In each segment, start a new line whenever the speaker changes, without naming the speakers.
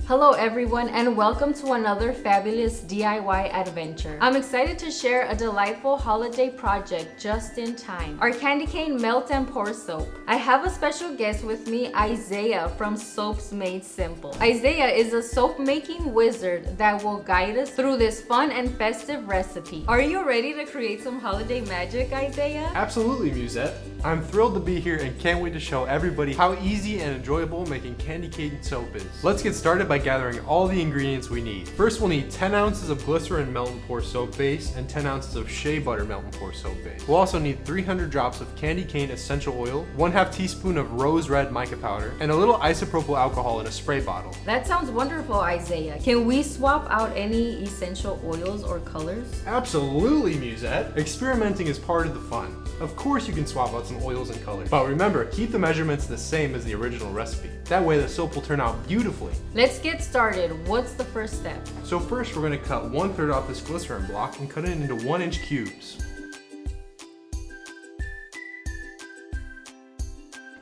Hello everyone and welcome to another fabulous DIY adventure. I'm excited to share a delightful holiday project just in time. Our candy cane melt and pour soap. I have a special guest with me, Isaiah from Soaps Made Simple. Isaiah is a soap making wizard that will guide us through this fun and festive recipe. Are you ready to create some holiday magic, Isaiah?
Absolutely, Musette. I'm thrilled to be here and can't wait to show everybody how easy and enjoyable making candy cane soap is. Let's get started by gathering all the ingredients we need. First, we'll need 10 ounces of glycerin melt and pour soap base and 10 ounces of shea butter melt and pour soap base. We'll also need 300 drops of candy cane essential oil, 1/2 teaspoon of rose red mica powder, and a little isopropyl alcohol in a spray bottle.
That sounds wonderful, Isaiah. Can we swap out any essential oils or colors?
Absolutely, Musette. Experimenting is part of the fun. Of course you can swap out some oils and colors, but remember, keep the measurements the same as the original recipe. That way the soap will turn out beautifully.
Let's get started. What's the first step?
So first we're going to cut 1/3 off this glycerin block and cut it into 1-inch cubes.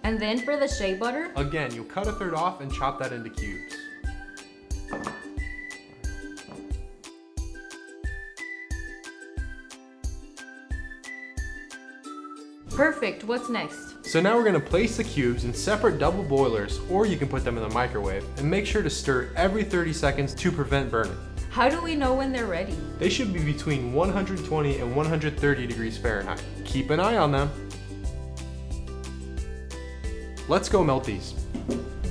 And then for the shea butter?
Again, you'll cut 1/3 off and chop that into cubes.
Perfect. What's next?
So now we're going to place the cubes in separate double boilers, or you can put them in the microwave, and make sure to stir every 30 seconds to prevent burning.
How do we know when they're ready?
They should be between 120 and 130 degrees Fahrenheit. Keep an eye on them. Let's go melt these.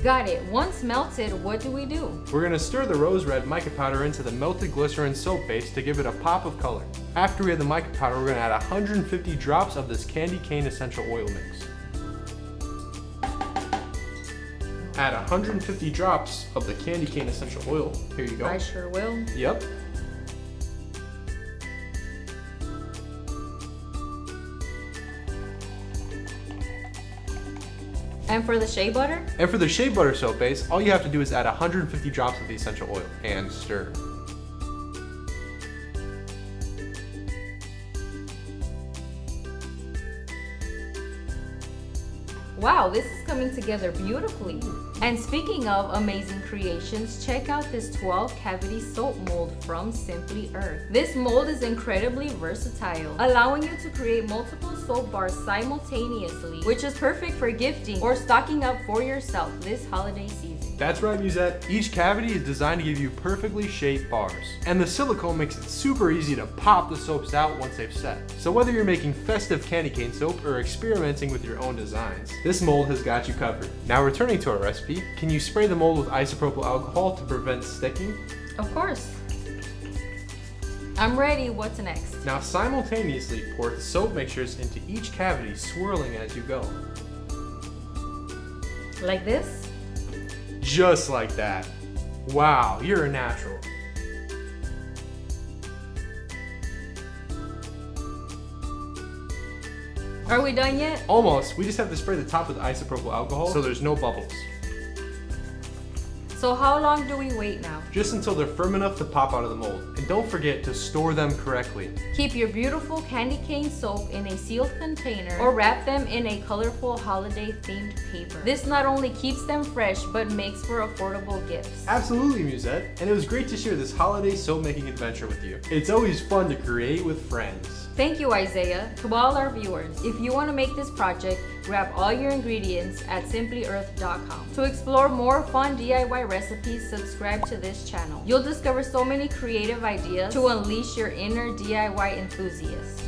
Got it. Once melted, what do we do?
We're going to stir the rose red mica powder into the melted glycerin soap base to give it a pop of color. After we add the mica powder, we're going to add 150 drops of this candy cane essential oil mix. Add 150 drops of the candy cane essential oil. Here you go.
I sure will.
Yep.
And for the shea butter?
And for the shea butter soap base, all you have to do is add 150 drops of the essential oil and stir.
Wow, this is coming together beautifully. And speaking of amazing creations, check out this 12 cavity soap mold from Simply Earth. This mold is incredibly versatile, allowing you to create multiple soap bars simultaneously, which is perfect for gifting or stocking up for yourself this holiday season.
That's right, Musette. Each cavity is designed to give you perfectly shaped bars. And the silicone makes it super easy to pop the soaps out once they've set. So whether you're making festive candy cane soap or experimenting with your own designs, this mold has got you covered. Now returning to our recipe, can you spray the mold with isopropyl alcohol to prevent sticking?
Of course. I'm ready. What's next?
Now simultaneously pour the soap mixtures into each cavity, swirling as you go.
Like this?
Just like that. Wow, you're a natural.
Are we done yet?
Almost. We just have to spray the top with isopropyl alcohol so there's no bubbles.
So how long do we wait now?
Just until they're firm enough to pop out of the mold. And don't forget to store them correctly.
Keep your beautiful candy cane soap in a sealed container or wrap them in a colorful holiday themed paper. This not only keeps them fresh but makes for affordable gifts.
Absolutely, Musette. And it was great to share this holiday soap making adventure with you. It's always fun to create with friends.
Thank you, Isaiah. To all our viewers, if you want to make this project, grab all your ingredients at simplyearth.com. To explore more fun DIY recipes, subscribe to this channel. You'll discover so many creative ideas to unleash your inner DIY enthusiast.